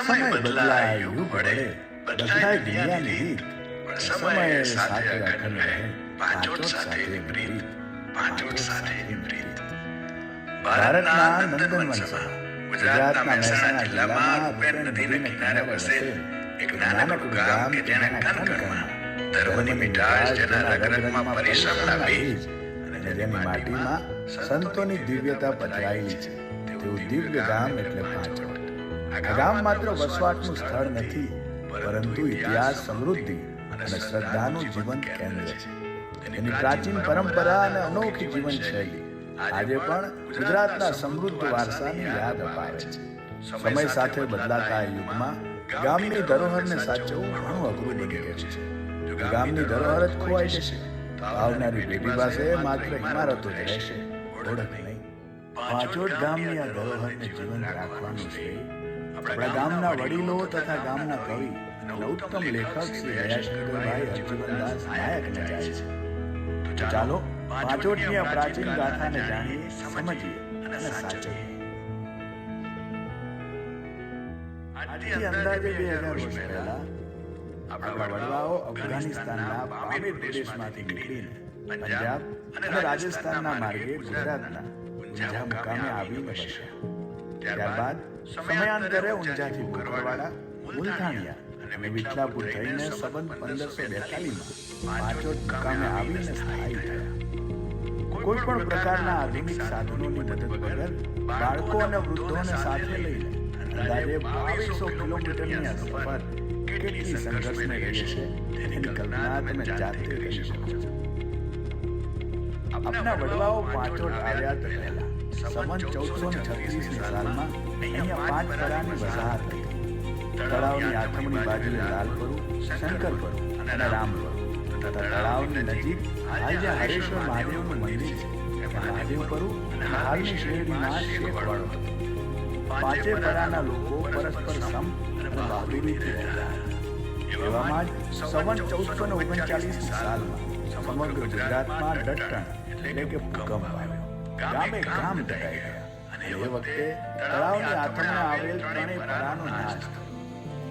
સમય બદલાય યુગ વડે, બદલાય દુનિયાની રીત, પણ સમય સાથે અખંડ રહે પાંચોટ સાથેની પ્રીત, પાંચોટ સાથેની પ્રીત. ભારતના નંદનવનમાં ગુજરાતના મહેસાણા જિલ્લામાં રૂપેણ નદીના કિનારે વસે એક નાનકડું ગામ કે જેના કણ-કણમાં ધર્મની મીઠાશ, જેના રગ-રગમાં પરિશ્રમના બીજ અને જેની માટીમાં સંતોની દિવ્યતા પધરાયેલી છે, તેવું દિવ્ય ગામ એટલે પાંચોટ. આ ગામ માત્ર વસવાટનું સ્થળ નથી, પરંતુ ઇતિહાસ, સમૃદ્ધિ અને શ્રદ્ધાનું જીવંત કેન્દ્ર છે. તેની પ્રાચીન પરંપરા અને અનોખી જીવનશૈલી આજે પણ ગુજરાતના સમૃદ્ધ વારસાની યાદ અપાવે છે. સમય સાથે બદલાતા આ યુગમાં ગામની ધરોહરને સાચવવું ઘણું અઘરું બની ગયું છે. જો ગામની ધરોહર જ ખોવાઈ જશે તો આવનારી પેઢી પાસે માત્ર ઇમારતો જ રહેશે, ઓળખ નહીં. પાંચોટ ગામની આ ધરોહરને જીવંત રાખવાનું છે આપણા ગામના વડીલો તથા ગામના કવિ અને ઉત્તમ લેખક શ્રી દયાશંકરભાઈ હરજીવનદાસ નાયકને જાય છે. તો ચાલો પાંચોટની આ પ્રાચીન ગાથાને જાણીએ, સમજીએ અને સાચવીએ. આજથી અંદાજે 2000 વર્ષ પહેલા આપણા વડવાઓ અફઘાનિસ્તાનના પામીર પ્રદેશમાંથી નીકળીને પંજાબ અને રાજસ્થાનના માર્ગે ગુજરાતના ઊંઝા મુકામે આવીને બસ્યા. ત્યારબાદ સમયાંતરે ઊંઝાથી કુકરવાડા, મુલથાણિયા અને વિઠલાપુર થઈને સંબંત 1542માં પાંચોટ મુકામે આવીને સ્થાયી થયા. કોઈ પણ પ્રકારના આધુનિક સાધનોની મદદ વગર બાળકો અને વૃદ્ધોને સાથે લઈને અંદાજે 2200 કિલોમીટરની આ સફર કેટલી સંઘર્ષમય રહી છે તેની કલ્પના તમે જાતે કરી શકો છો. આપણા વડવાઓ પાંચોટ આવ્યા તે પહેલા સંવત 1436ની સાલમાં અહીંયા 5 પરાની વસાહત હતી. તળાવની આથમણી બાજુએ લાલપરુ, શંકરપરુ અને રામપરુ તથા તળાવની નજીક હાલ જ્યાં હરેશ્વર મહાદેવનું મંદિર છે ત્યાં મહાદેવપરુ અને હાલની શેરડીમાં શેખવાડો હતો. પાંચે પરાના લોકો પરસ્પર સંપ અને બહાદુરીથી રહેતા હતા. એવામાં જ સંવત 1439ની સાલમાં સમગ્ર ગુજરાતમાં ડટ્ટણ એટલે કે ભૂકંપ આવ્યો. ગામે ગામ દટાઈ ગયા અને એ વખતે તળાવની આથમણે આવેલ ત્રણેય પરાનો નાશ થયો.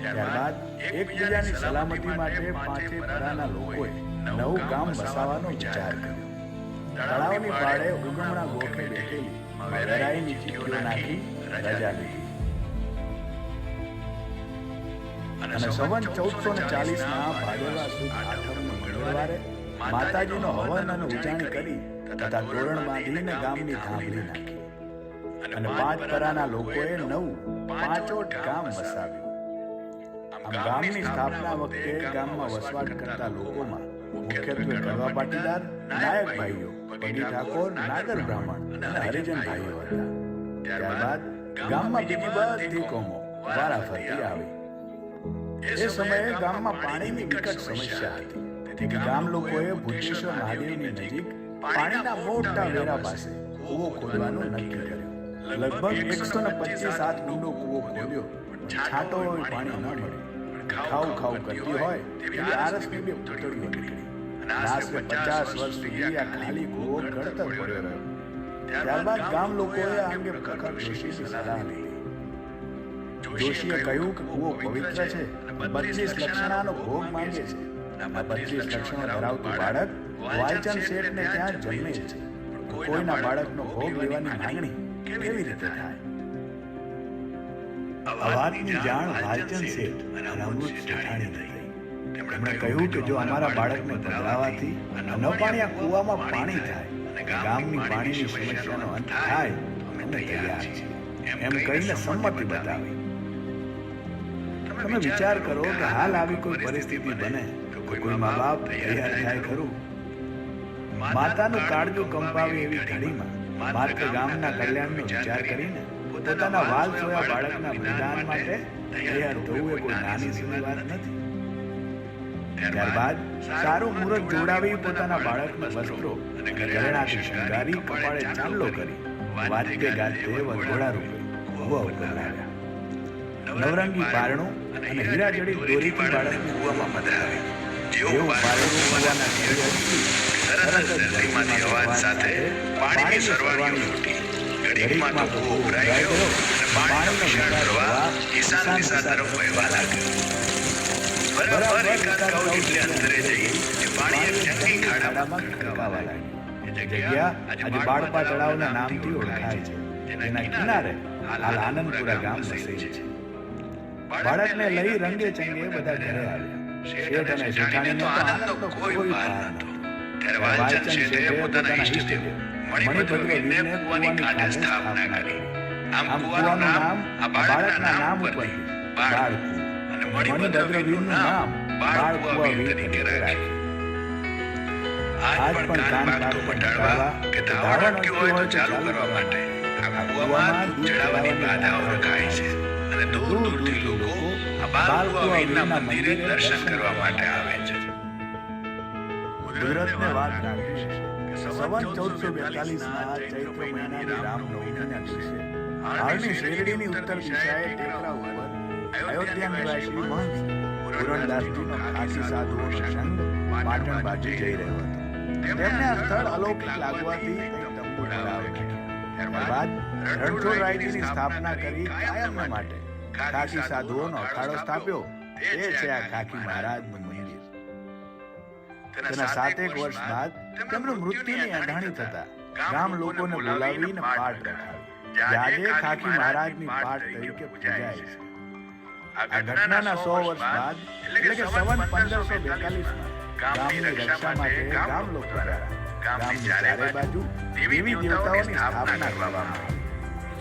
ત્યારબાદ એકબીજાની સલામતી માટે પાંચે પરાના લોકોએ નવું ગામ વસાવવાનો વિચાર કર્યો. તળાવની પાળે ઉગમણા ગોખે બેઠેલી વેરાઈની ચીકીઓ નાખી રજા લીધી અને સંવત 1440ના ભાદરવા સુદ આઠમના મંગળવારે માતાજીનો હવન અને ઉજાણી કરી તથા તોરણ બાંધીને ગામની થાંભલી નાખી અને 5 પરાના લોકોએ નવું પાંચોટ ગામ વસાવ્યું. આમ ગામની સ્થાપના વખતે ગામમાં વસવાટ કરતા લોકોમાં મુખ્યત્વે કડવા પાટીદાર, નાયક ભાઈઓ, પગી ઠાકોર, નાગર બ્રાહ્મણ અને હરિજન ભાઈઓ હતા. ત્યારબાદ ગામમાં બીજી બધી કોમો વારાફરતી આવી. એ સમયે ગામમાં પાણીની વિકટ સમસ્યા હતી. તેથી ગામ લોકોએ ભૂતેશ્વર મહાદેવની નજીક પાણીના મોટા વેરા પાસે કૂવો ખોદવાનું નક્કી કર્યું. લગભગ 125 હાથ ઊંડો કૂવો ખોદ્યો, છાંટો હોય પાણી ન મળે. ખાવ ખાવ કરતી હોય તેવી આરસની 2 પૂતળીઓ નીકળી. આશરે 50 વર્ષ સુધી આ ખાલી કૂવો ગળતર પડ્યો રહ્યો. ત્યારબાદ ગામ લોકોએ આ અંગે પ્રખર જોશીની સલાહ લીધી. જોશીએ કહ્યું કે કૂવો પવિત્ર છે, 25 લક્ષણાનો ભોગ માંગે છે. આ 25 લક્ષણો ધરાવતું બાળક વાલચંદ શેઠને ત્યાં જન્મે છે. કોઈના બાળકનો ભોગ લેવાની માંગણી કેવી રીતે થાય? આ વાતની જાણ વાલચંદ શેઠ અને અમૃત શેઠાણીને થઈ. તેમણે કહ્યું કે જો અમારા બાળકને પધરાવાથી નપાણિયા કૂવામાં પાણી થાય અને ગામની પાણીની સમસ્યાનો અંત થાય તો અમે તૈયાર છીએ, એમ કહીને સંમતિ બતાવી. તમે વિચાર કરો કે હાલ આવી કોઈ પરિસ્થિતિ બને તો કોઈ મા બાપ તૈયાર થાય ખરું? માતાનું કાળજું કંપાવે એવી ઘડીમાં માત્ર ગામના કલ્યાણનો વિચાર કરીને પોતાના વાલ સોયા બાળકના બલિદાન માટે તૈયાર થવું એ કોઈ નાની સૂની વાત નથી. ત્યારબાદ સારું મુહૂર્ત જોડાવી પોતાના બાળકના વસ્ત્રો અને ઘરેણાથી શણગારી કપાળે ચાંદલો કરી વાજતે ગાજતે વરઘોડા રૂપે કૂવા ઉપર લાવ્યા. નવરંગી પારણું અને હીરા જડિત દોરીથી બાળકને કૂવામાં પધરાવી. જેવું પારણું કૂવાના ઘેરે હતી તરત જ ધરતીમાંથી અવાજ સાથે પાણીની સરવાણીઓ ઉઠી. ઘડીકમાં તો કૂવો ઉભરાઈ ગયો અને પાણીનો વિશાળ પ્રવાહ ઈશાન દિશા તરફ વહેવા લાગ્યો. બરાબર એકાદ ગાઉ એટલે અંતરે જઈ એ પાણી એક જંગી ખાડામાં ખડકાવા લાગ્યું. એ જગ્યા આજે બાળપા તળાવના નામથી ઓળખાય છે. તેના કિનારે હાલ આનંદપુરા ગામ વસેલું છે. બાળકને લઈ રંગે ચંગે બધા ઘરે આવ્યા. શેઠ અને જેઠાણીને તો આનંદનો કોઈ પાર નહોતો. ત્યારે વાલચંદ શેઠે પોતાના ઈષ્ટદેવ મણિભદ્રવીરને કૂવાની કાંઠે સ્થાપના કરી. આમ કૂવાનું નામ આ બાળકના નામ ઉપરથી બાળકુ અને મણિભદ્રવીરનું નામ બાળકુવા વીર તરીકે રાખ્યું. આજ પણ કાન પાકો મટાડવા કે ધાવણ અટક્યું હોય તો ચાલુ કરવા માટે આ કૂવામાં દૂધ ચડાવવાની બાધાઓ રખાય છે અને દૂર દૂરથી લોકો આ બાળકુવા વીરના મંદિરે દર્શન કરવા માટે આવે છે. કુદરતને વાત રાખી છે કે સંવત 1442 ચૈત્ર મહિનાની રામનવમીના દિવસે હાલની શેરડીની ઉત્તર દિશાએ ટેકરા ઉપર અયોધ્યા નિવાસી મહંત પુરણદાસજીનો ખાસી સાધુઓનો સંઘ પાટણ બાજુ જઈ રહ્યો હતો. તેમને આ સ્થળ અલૌકિક લાગવાથી એક તંબુ બનાવ્યો. ત્યારબાદ રણછોડરાયજીની સ્થાપના કરી કાયમને માટે ખાકી સાધુઓનો અખાડો સ્થાપ્યો. એ છે આ ખાકી મહારાજનું મંદિર. તેના 7 વર્ષ બાદ તેમનું મૃત્યુની અઢાણી થતા ગામ લોકોને બોલાવીને પાઠ રખાવી. આજે ખાકી મહારાજની પાઠ તરીકે પૂજાય છે. આ ઘટનાના 100 વર્ષ બાદ એટલે કે સંવત 1542 ગામની રક્ષા માટે ગામ લોકો દ્વારા ગામની ચારે બાજુ દેવી દેવતાઓની સ્થાપના કરવામાં આવી.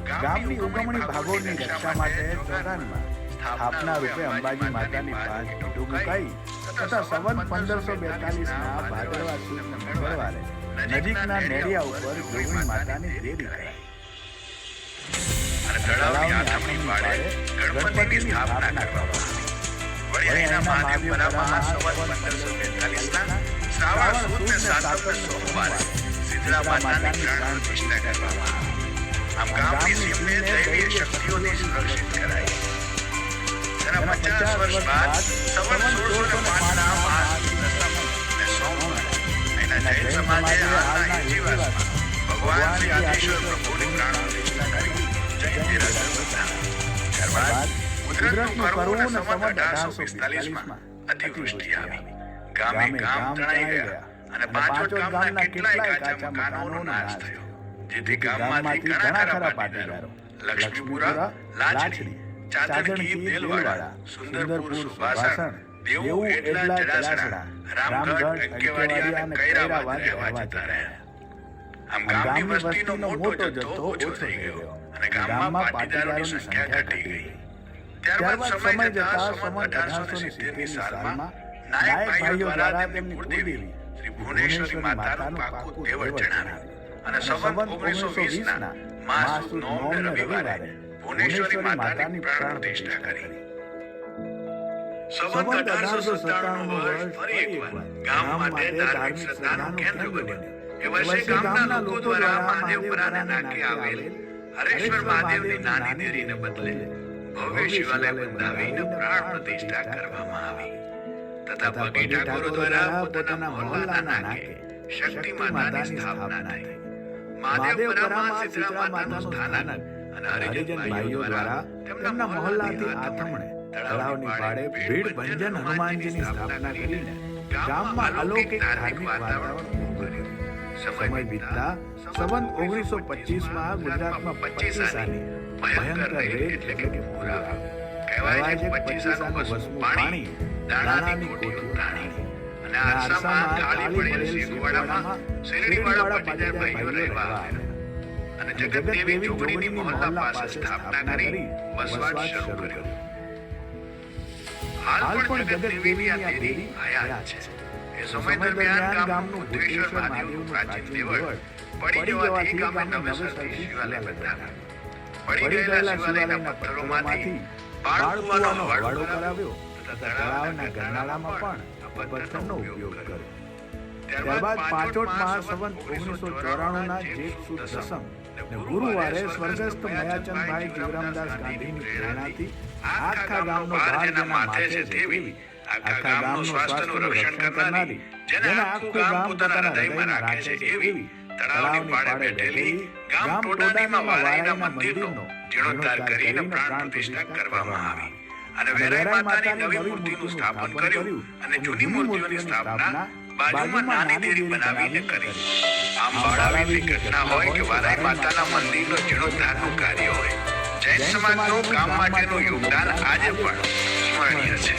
ગામની ઉગમણી ભાગોની રક્ષા માટે ચોરાનમાં સ્થાપના રૂપે અંબાજી માતાની પાંચ પીઠો મુકાઈ તથા સંવત 1542 ભાદરવા સુદ મંગળવારે નજીકના નેડિયા ઉપર જોગણી માતાની દેરી કરાઈ અને તળાવની આથમણી પાડે ગણપતિની સ્થાપના કરવામાં આવી. વળી એના મહાદેવપુરામાં સંવત 1542ના શ્રાવણ સુદ સાતમને સોમવારે શીતળા માતાની પ્રાણ પ્રતિષ્ઠા કરવામાં આવી. આમ ગામની સીમને દૈવીય શક્તિઓથી સુરક્ષિત કરાઈ. તેના 50 વર્ષ બાદ સંવત 1605ના માસ અને સોમવારે એના જૈન સમાજે હાલના હિંદીવાસમાં ભગવાન શ્રી આદિશ્વર પ્રભુની પ્રાણ પ્રતિષ્ઠા કરી જૈન દેરાસર બંધાવ્યા. ત્યારબાદ કુદરતનું કરવું સંવત 1845માં અતિવૃષ્ટિ આવી. ગામે ગામ તણાઈ ગયા અને પાંચોટ ગામના કેટલાય કાચા મકાનોનો નાશ થયો. જેથી ગામમાંથી ઘણા ખરા પાટીદારો લક્ષ્મીપુરા, લાચડી, ચાદરકી, દેલવાડા, સુંદરપુર, સુભાષણ, દેવું, એડલા, જડાસડા, રામગઢ, અંકેવાડિયા અને કૈરાવાદ રહેવા જતા રહ્યા. આમ ગામની વસ્તીનો મોટો જથ્થો ઓછો થઈ ગયો અને ગામમાં પાટીદારોની સંખ્યા ઘટી ગઈ. ત્યારબાદ સમય જતા સંવત 1870ની સાલમાં નાયક ભાઈઓ દ્વારા તેમની કુળદેવી શ્રી ભુવનેશ્વરી માતાનું પાકું દેવળ જણાવ્યું અને સંવત 1920ના માસ સુદ 9ને રવિવારે ભુવનેશ્વરી માતાની પ્રાણ પ્રતિષ્ઠા કરી. સંવત 1897નું વર્ષ ફરી એકવાર ગામ માટે ધાર્મિક શ્રદ્ધાનું કેન્દ્ર બન્યું. એ વર્ષે ગામના લોકો દ્વારા મહાદેવપુરાના નાકે આવેલ હરેશ્વર મહાદેવની નાની દેરીને બદલે ભવ્ય શિવાલય બંધાવીને પ્રાણ પ્રતિષ્ઠા કરવામાં આવી તથા બગી ઠાકોરો દ્વારા પોતાના મહોલ્લાના નાકે શક્તિ માતાની સ્થાપના થઈ. મહાદેવપુરામાં શીતળા માતાનું સ્થાનક અને હરિજન ભાઈઓ દ્વારા તેમના મહોલ્લાથી આથમણે તળાવની પાળે ભીડ ભંજન હનુમાનજીની સ્થાપના કરીને ગામમાં અલૌકિક ધાર્મિક વાતાવરણ ઊભું કર્યું. સમય બીતતા સંવત 1925માં ગુજરાતમાં 25 આની ભયંકર રેડ એટલે કે પૂર આવ્યું. કહેવાય છે 25 આનું વસવું પાણી દાણાની કોઠી તાણી અને આસામાં ખાલી પડેલ શેરીવાડામાં શેરડીવાળા પાટીદાર ભાઈઓ રહેવા આવ્યા અને જગતદેવી જોગણીની મહોલ્લા પાસે સ્થાપના કરી વસવાટ શરૂ કર્યો. હાલ પણ જગતદેવી આ દેવી આયા છે. એ સમય દરમિયાન ગામનું ભૂતેશ્વર મહાદેવનું પ્રાચીન દેવળ પડી જવાથી ગામે નવેસરથી શિવાલય બંધાવ્યું. પડી ગયેલા શિવાલયના પથ્થરોમાંથી બાળકુવાનો હવાડો કરાવ્યો તથા તળાવના ગરનાળામાં પણ પથ્થરનો ઉપયોગ કર્યો. ત્યારબાદ પાંચોટ મહાસંવત 1994ના જેઠ સુદ દસમ ગુરુવારે સ્વર્ગસ્થ મયાચંદભાઈ જીવરામદાસ ગાંધીની પ્રેરણાથી આખા ગામનો ભાર જેના માથે છે તેવી આખા ગામનું સ્વાસ્થ્યનું રક્ષણ કરનારી જેને આખું ગામ પોતાના હૃદયમાં રાખે છે એવી તળાવની પાળે બેઠેલી ગામ ટોડાનીમાં વારાઈના મંદિરનો જીર્ણોદ્ધાર કરીને પ્રાણ પ્રતિષ્ઠા કરવામાં આવી અને વેરાઈ માતાની નવી મૂર્તિનું સ્થાપન કર્યું અને જૂની મૂર્તિઓની સ્થાપના બાજુમાં નાની દેરી બનાવીને કરી. આમ બાળાવીની ઘટના હોય કે વારાઈ માતાના મંદિરનો જીર્ણોદ્ધારનું કાર્ય હોય, જૈન સમાજનું કામ માટેનું યોગદાન આજે પણ સ્મરણીય છે.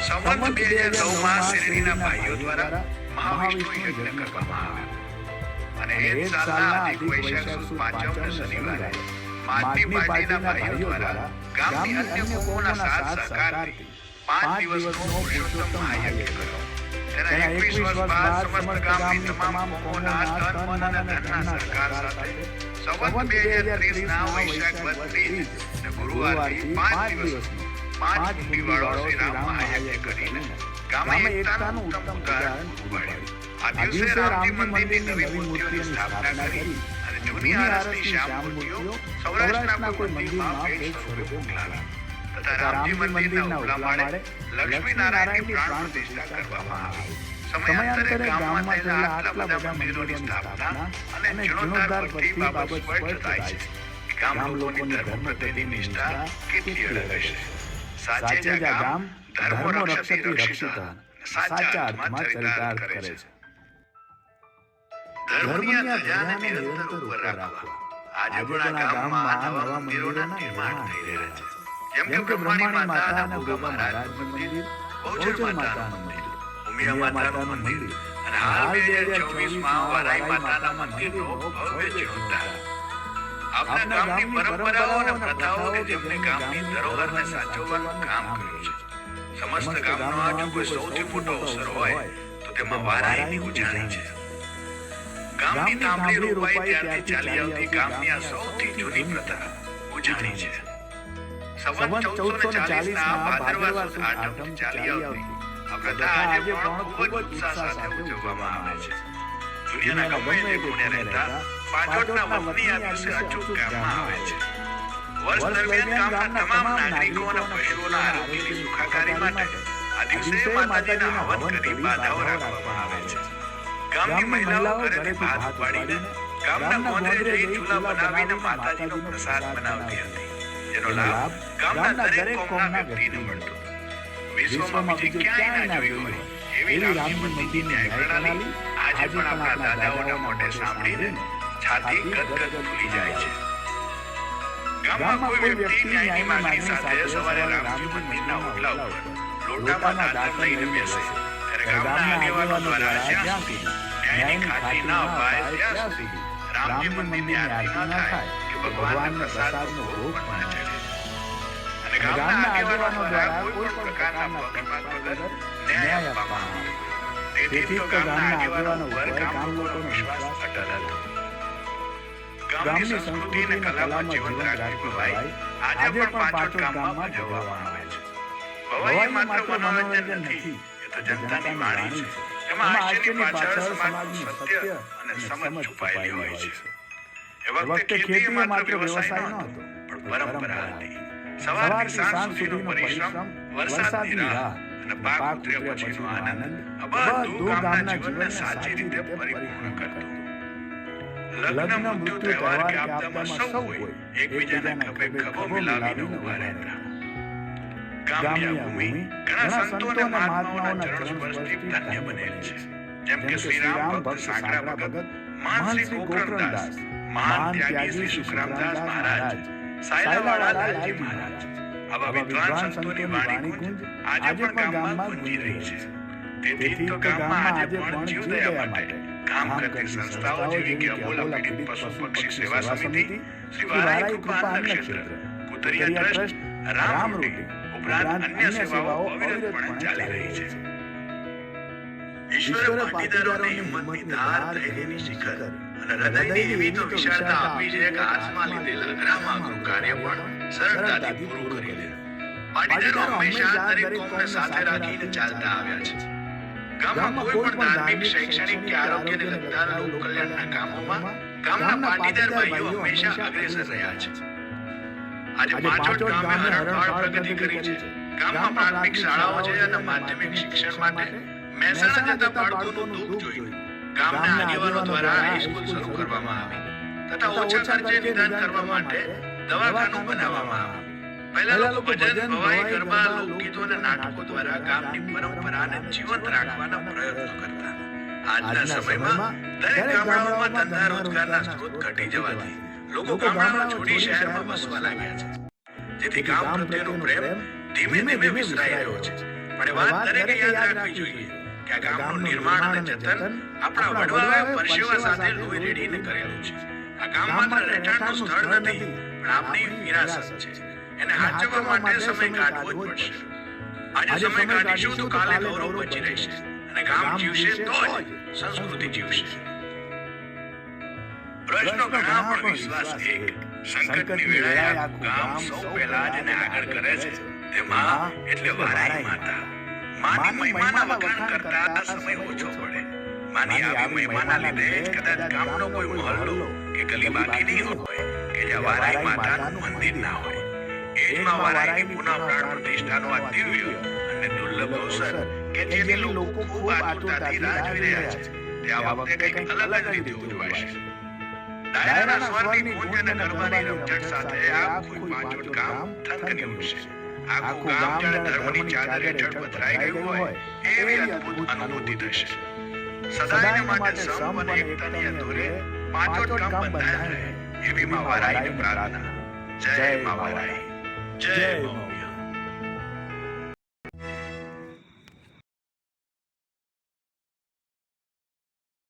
સંવત 2009માં શિરડીના ભાઈઓ દ્વારા મહાવિષ્ણુ યજ્ઞ કરવામાં આવ્યો અને એ જ સાલના અધિક વૈશાખ સુદ પાંચમને શનિવારે માતની પાર્ટીના ભાઈઓ દ્વારા ગામની અન્ય કોમોના સાથ સહકારથી 5 દિવસનો પુરુષોત્તમ મહાયજ્ઞ કર્યો. તેના 21 વર્ષ બાદ સમસ્ત ગામની તમામ કોમોના તન મન અને ધનના સહકાર સાથે સંવત 2030ના વૈશાખ વદ 30 અને ગુરુવારથી 5 દિવસનો 5 કુંડીવાળો શ્રી રામ મહાયજ્ઞ કરીને ગામે એકતાનું ઉત્તમ ઉદાહરણ પૂરું પાડ્યું. આ દિવસે રામજી મંદિરની નવી મૂર્તિઓની સ્થાપના કરી અને જૂની આરસની શ્યામ મૂર્તિઓ સૌરાષ્ટ્રના કોઈ મંદિરમાં ભેટ સ્વરૂપે મોકલાવી તથા રામજી મંદિરના ઉપલા માળે લક્ષ્મી નારાયણની પ્રાણ પ્રતિષ્ઠા કરવામાં આવી. સમયાંતરે ગામમાં થયેલા આટલા બધા મંદિરોની સ્થાપના અને જીર્ણોદ્ધાર પરથી બાબત સ્પષ્ટ થાય છે કે ગામ લોકોની ધર્મ પ્રત્યેની નિષ્ઠા કેટલી અલગ હશે. સાચે જ આ ગામ ધર્મ રક્ષતી રક્ષિત સાચા અર્થમાં ચરિતાર્થ કરે છે. ધર્મની આ ધજાને નિરંતર ઉપર રાખવા આજે પણ આ ગામમાં નવા મંદિરોના નિર્માણ થઈ રહ્યા છે. જેમ કે બ્રહ્માણી માતા અને ભોગા મહારાજનું મંદિર, બહુચર માતાનું મંદિર, ઉમિયા માતાનું મંદિર અને હાલ 2024માં વારાઈ માતાના મંદિરનો ભવ્ય જીર્ણોદ્ધાર. આપણા ગામની પરંપરાઓ અને પ્રથાઓ કે જેમને ગામની ધરોહરને સાચવવાનું કામ કર્યું છે. સમસ્ત ગામનો આ જો કોઈ સૌથી મોટો અવસર હોય તો તેમાં વારાઈની ઉજાણી છે. ગામની તાંબડી રોપાઈ ત્યારથી ચાલી આવતી ગામની આ સૌથી જૂની પ્રથા ઉજાણી છે. સંવત 1440ના ભાદરવા સુદ આઠમથી ચાલી આવતી આ પ્રથા આજે પણ ખૂબ જ ઉત્સાહ સાથે ઉજવવામાં આવે છે. દુનિયાના ગમે તે ખૂણે રહેતા પાટોટના વતની આ દિવસે અચૂક ગામમાં આવે છે. વર્ષ દરમિયાન ગામના તમામ નાગરિકો અને પશુઓના આરોગ્યની સુખાકારી માટે આ દિવસે માતાજીના હવન કરી બાધાઓ રાખવામાં આવે છે. ગામની મહિલાઓ ઘરેથી ભાત ઉપાડીને ગામના ગોંદરે જઈ ચૂલા બનાવીને માતાજીનો પ્રસાદ બનાવતી હતી, જેનો લાભ ગામના દરેક કોમના વ્યક્તિને મળતો. વિશ્વમાં બીજી ક્યાંય ના જોઈ હોય એવી રામજી મંદિરની ન્યાય પ્રણાલી આજે પણ આપણા દાદાઓના મોઢે સાંભળીને છાતી ગદગદ ફૂલી જાય છે. ગામમાં કોઈ વ્યક્તિ ન્યાયની માંગણી સાથે સવારે રામજી મંદિરના ઓટલા ઉપર લોટામાં દાંતણ લઈને બેસે ત્યારે ગામના આગેવાનો દ્વારા જ્યાં સુધી ન્યાયની ખાતરી ન અપાય ત્યાં સુધી રામજી મંદિરની આરતી ન થાય કે ભગવાનના પ્રસાદનો ભોગ પણ ન ચડે. અને ગામના આગેવાનો દ્વારા કોઈ પણ પ્રકારના પક્ષપાત વગર ન્યાય આપવામાં આવે. તેથી તો ગામના આગેવાનો ઉપર ગામ લોકોનો વિશ્વાસ અટલ હતો. ગામની સંસ્કૃતિ અને કલામાં જીવંત રાખવી ભવાઈ આજે પણ પાટોદ ગામમાં ભજવવામાં આવે છે. ભવાઈ માત્ર મનોરંજન નથી, એ તો જનતાની વાણી છે. એમાં આશ્ચર્યની પાછળ સમાજનું સત્ય અને સમજ છુપાયેલી હોય છે. એ વખતે ખેતી માત્ર વ્યવસાય નહોતો, પણ પરંપરા હતી. સવારથી સાંજ સુધીનો પરિશ્રમ, વરસાદની રાહ અને પાક ઉતર્યા પછીનો આનંદ આ બધું ગામના જીવનને સાચી રીતે પરિપૂર્ણ કરતું. લગ્ન, મૃત્યુ, તહેવાર કે આપદામાં સૌ કોઈ એકબીજાના ખભે ખભો મિલાવીને ઉભા રહેતા. ગામની આ ભૂમિ ઘણા સંતો અને મહાત્માઓના ચરણ સ્પર્શથી ધન્ય બનેલી છે. જેમ કે શ્રી રામ ભક્ત સાંકરા ભગત, મહાન શ્રી ગોકર્ણદાસ, મહાન ત્યાગી શ્રી સુખરામદાસ મહારાજ, સાયલાવાળા લાલજી મહારાજ. આવા વિદ્વાન સંતોની વાણી ગુંજ આજે પણ ગામમાં ગુંજી રહી છે. તેથી તો ગામમાં આજે પણ જીવદયા માટે કામ કરતી સંસ્થાઓ જેવી કે અબોલા પીડિત પશુ પક્ષી સેવા સમિતિ, શ્રી વારાઈ કૃપા અન્ન ક્ષેત્ર, કુતરિયા ટ્રસ્ટ, રામ રોટી ઉપરાંત અન્ય સેવાઓ અવિરતપણે ચાલી રહી છે. ઈશ્વરે પાટીદારોને હિંમતની ધાર, ધૈર્યની શિખર અને હૃદયની એવી તો વિશાળતા આપી છે કે હાથમાં લીધેલા અઘરામાં કાર્ય પણ સરળતાથી પૂરું કરી લે. પાટીદારો હંમેશા દરેક કોમને સાથે રાખીને ચાલતા આવ્યા છે. ગામમાં કોઈ પણ ધાર્મિક, શૈક્ષણિક કે આરોગ્યને લગતા લોક કલ્યાણના કામોમાં ગામના પાટીદાર ભાઈઓ હંમેશા અગ્રેસર રહ્યા છે. આજે પાંચોટ ગામે હરણફાળ પ્રગતિ કરી છે. ગામમાં પ્રાથમિક શાળાઓ છે અને માધ્યમિક શિક્ષણ માટે મહેસાણા જતા બાળકોનું દુઃખ જોઈ ગામના આગેવાનો દ્વારા હાઈસ્કૂલ શરૂ કરવામાં આવી તથા ઓછા ખર્ચે નિદાન કરવા માટે દવાખાનું બનાવવામાં આવ્યું. પહેલા લોકો ભજન, ભવાઈ, ગરબા, લોકગીતો અને નાટકો દ્વારા ગામની પરંપરાને જીવંત રાખવાના પ્રયત્નો કરતા. આજના સમયમાં દરેક ગામડાઓમાં ધંધા રોજગારના સ્ત્રોત ઘટી જવાથી લોકો ગામડાઓ છોડી શહેરમાં વસવા લાગ્યા છે, જેથી ગામ પ્રત્યેનો પ્રેમ ધીમે ધીમે વિસરાઈ રહ્યો છે. પણ એ વાત દરેકે યાદ રાખવી જોઈએ કે આ ગામનું નિર્માણ અને જતન આપણા વડવાઓએ પરસેવા સાથે લોહી રેડીને કરેલું છે. આ ગામ માત્ર રહેઠાણનું સ્થળ નથી, પણ આપણી વિરાસત છે. એને સાચવવા માટે સમય કાઢવો જ પડશે. આજે સમય કાઢીશું તો કાલે ગૌરવ બચી રહેશે, અને ગામ જીવશે તો જ સંસ્કૃતિ જીવશે. પ્રશ્નો ઘણા પણ વિશ્વાસ એક. સંકટની વેળાએ આખું ગામ સૌ પહેલા જેને આગળ કરે છે તે માં એટલે વારાઈ માતા. માની મહિમાના વખાણ કરતા સમય ઓછો પડે. માની આવી મહિમાના લીધે જ કદાચ ગામનો કોઈ મહોલ્લો કે ગલી બાકી નહીં હોય કે જ્યાં વારાઈ માતાનું મંદિર ના હોય. એ જ માં વારાઈની પુનઃ પ્રાણ પ્રતિષ્ઠાનો આ દિવ્ય અને દુર્લભ અવસર કે જેની લોકો ખૂબ આતુરતાથી રાહ જોઈ રહ્યા છે, તે આ વખતે કંઈક અલગ જ રીતે ઉજવાશે. ડાયરાના સ્વરની ગૂંજ અને ગરબાની રમઝટ સાથે આખું પાંચોટ ગામ થનગની ઉઠશે. આખું ગામ જાણે ધર્મની ચાદર હેઠળ પથરાઈ ગયું હોય એવી અદ્ભુત અનુભૂતિ થશે. સદાયને માટે સમ અને એકતાની અધૂરે પાંચોટ ગામ બંધાયેલ રહે એવી માં વારાઈને પ્રાર્થના. જય માં વારાઈ, જય માં.